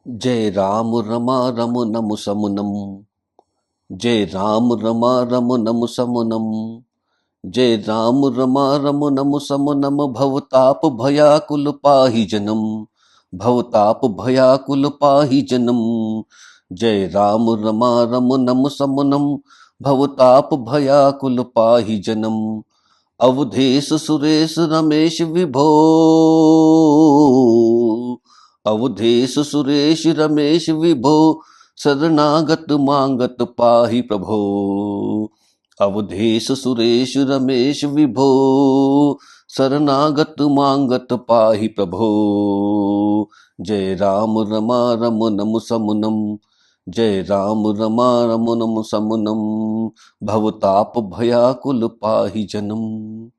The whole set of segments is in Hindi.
जय राम रमा रम नम समुनम। जय राम रमा रम नम समुनम। जय राम रमा रम नम समुनम। भवताप भयाकुल पाहि जनम। भवताप भयाकुल पाहि जनम। जय राम रमा रम नम समुनम। भवताप भयाकुल पाहि जनम। अवधेश सुरेश रमेश विभो। अवधेश सुरेश रमेश विभो। शरणागत मांगत पाहि प्रभो। अवधेश सुरेश रमेश विभो। शरणागत मांगत पाहि प्रभो। जय राम रमा रम नम समुनम। जय राम रमा रम नम समुनम। भवताप भयाकुल पाहि जनम।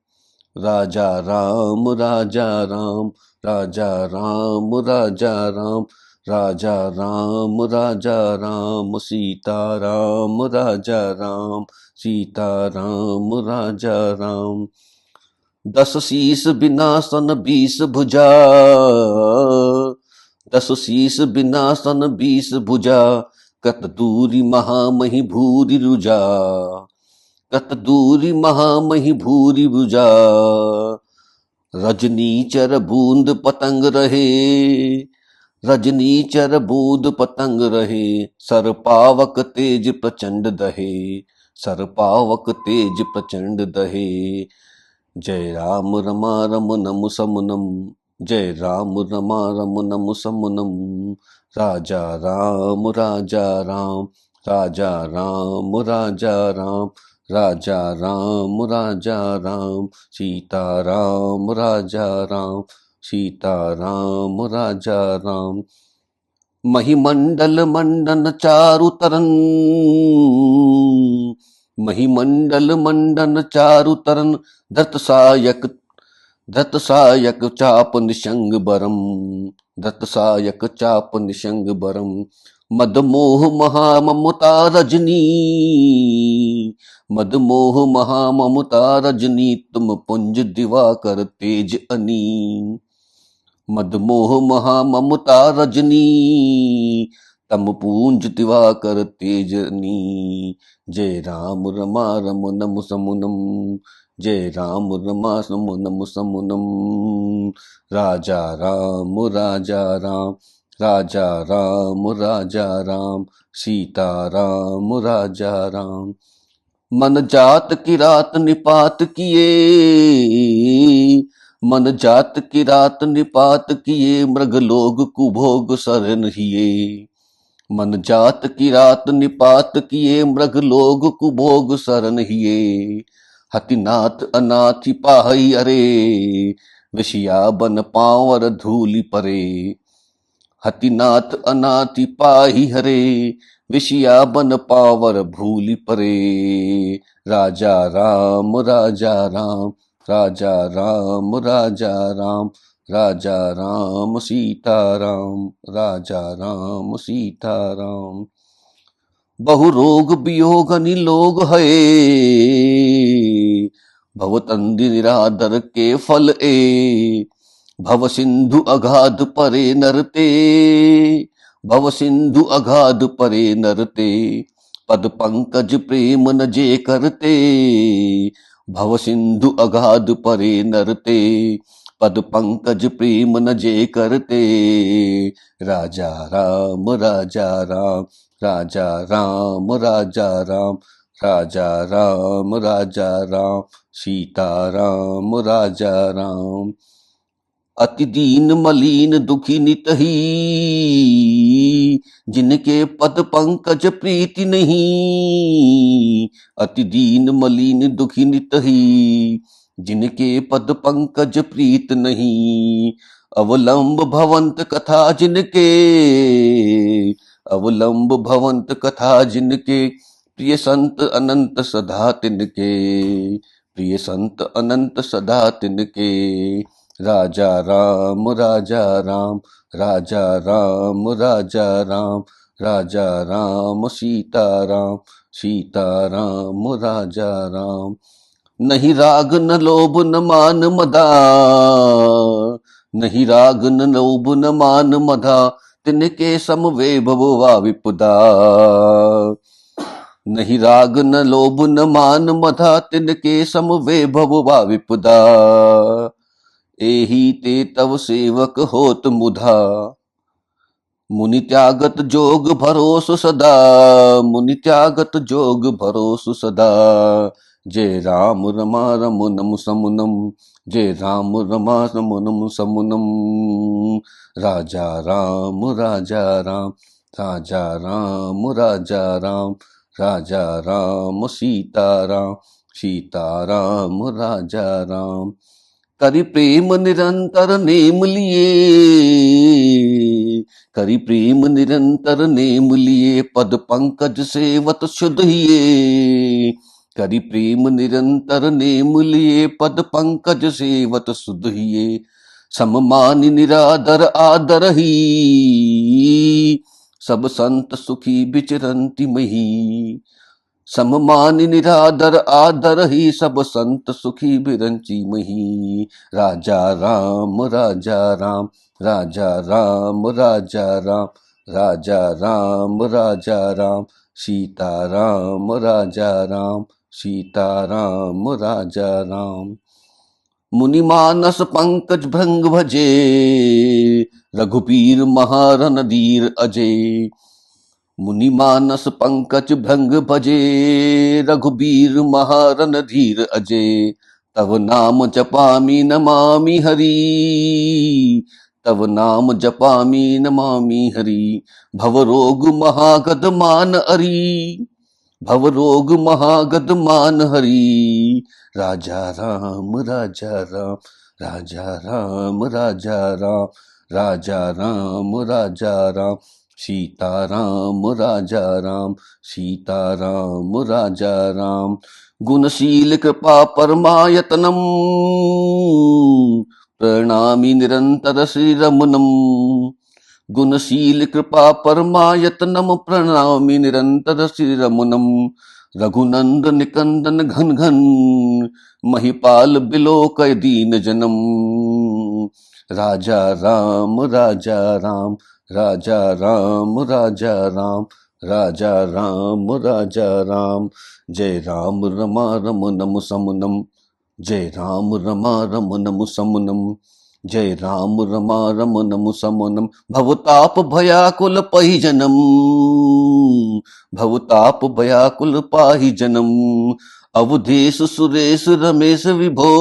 राजा राम राजा राम। राजा राम राजा राम। राजा राम राजा राम। सीता राम राजा राम। सीता राम राजा राम। 10 शीस बिनासन 20 भुजा। 10 शीस बिनासन 20 भुजा। कत दूरी महामहि भूरि रुजा। कत दूरी महामहि भूरि भुजा। रजनीचर बूंद पतंग रहे। रजनीचर बूंद पतंग रहे। सर पावक तेज प्रचंड दहे। सर पावक तेज प्रचंड दहे। जय राम रमा रम नम समुनम। जय राम रमा रम नम समुनम। राजा राम राजा राम। राजा राम राजा राम। राजा राम राजा राम। सीता राम राजा राम। सीता राम राजा राम। महिमंडल मंडन चारु तरन। महिमंडल मंडन चारु तरन। धृत सायक। धृत सायक चाप निशंग बरम। धृत सायक चाप निशंग बरम। मदमोह महाममता रजनी। मदमोह महाममता रजनी। तुम पुंज दिवाकर तेज अनी। मदमोह महाममता रजनी। तम पूंज दिवाकर तेजनी। जय राम रमा रम नम समुनम। जय राम रमा सम नम समुनम। राजा राम राजा राम। राजा राम राजा राम। सीता राम राजा राम। मन जात की रात निपात किए। मन जात की रात निपात किए। मृग लोग कुभोग सरन हिए। मन जात की रात निपात किए। मृग लोग कुभोग सरन हिए। हतिनाथ अनाथि पाहई अरे। विषया बन पावर धूलि परे। हतिनाथ अनाथि पाही हरे। विषया बन पावर भूलि परे। राजा राम राजा राम। राजा राम राजा राम। राजा राम सीता राम। राजा राम सीता राम। बहु रोग वियोग निलोग है। भवतंदि निरादर के फल ए। भव सिंधु अगाध परे नरते। भव सिंधु अगाध परे नरते। पद पंकज प्रेम न जे करते। भव सिंधु अगाध परे नरते। पद पंकज प्रेम न जे करते। राजा राम राजा राम। राजा राम राजा राम। राजा राम राजा राम। सीता राम राजा राम। अति दीन मलीन दुखी नितही। जिनके पद पंकज प्रीति नहीं। अति दीन मलीन दुखी नितही। जिनके पद पंकज प्रीत नहीं। अवलंब भवंत कथा जिनके। अवलंब भवंत कथा जिनके। प्रिय संत अनंत सदा तिनके। प्रिय संत अनंत सदा तिनके। राजा राम राजा राम। राजा राम राजा राम। राजा राम सीता राम। सीता राम राजा राम। नहीं राग न लोभ न मान मदा। नहीं राग न लोभ न मान मदा। तिनके सम वैभव वा विपुदा। नहीं राग न लोभ न मान मधा, तिनके सम वैभव वा विपुदा। एही ते तव सेवक होत मुधा, मुनि त्यागत जोग भरोस सदा। मुनि त्यागत जोग भरोस सदा। जय राम रमा रमुनम समुनम, जय राम रमा रमुनम समुनम। राजा राम राजा राम, राजा राम राजा राम, राजा राम सीता राम, सीता राम राजा राम। करि प्रेम निरंतर नेम लिए, करि प्रेम निरंतर नेम लिए, पद पंकज सेवत शुद्ध हिये। करि प्रेम निरंतर नेम लिए, पद पंकज सेवत शुद्ध हिये। सममानि निरादर आदर ही, सब संत सुखी विचरंति मही। सममानि निरादर आदर ही, सब संत सुखी बिरंची मही। राजा राम राजा राम, राजा राम राजा राम, राजा राम राजा राम, सीता राम राजा राम, सीता राम राजा राम। मुनि मानस पंकज भृंग भजे, रघुपीर महारन धीर अजय। मुनि मानस पंकज भृंग भजे, रघुबीर महारन धीर अजय। तव नाम जपामि नमामि हरि, तव नाम जपामि नमामि हरि। भव रोग महागद मान हरि, भव रोग महागद मान हरि। राजा राम राजा राम, राजा राम राजा राम, राजा राम राजा राम, सीता राम राजा राम, सीता राम राजा राम। गुणशील कृपा परमायतनम, प्रणामि निरंतर श्री रमनम। गुणशील कृपा परमायतनम, प्रणामि निरंतर श्री रमनम। रघुनंद निकंदन घन घन, महिपाल बिलोकय दीन जनम। राजा राम राजा राम, राजा राम राजा राम, राजा राम राजा राम। जय राम रमा रमनम समुनम, जय राम रमा रमनम समुनम, जय राम रमा रमनम समुनम। भवताप भयाकुल परिजनम, भवताप भयाकुल पाहि जनम। अवधेश सुरेश रमेश विभो,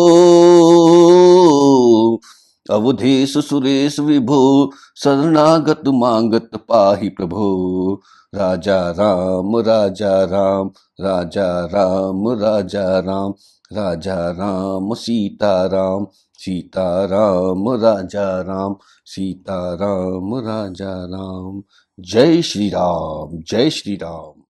अवधेश सुरेश विभो, शरणागत मांगत पाहि प्रभो। राजा राम राजा राम, राजा राम राजा राम, राजा राम सीता राम, सीता राम राजा राम, सीता राम राजा राम। जय श्री राम, जय श्री राम।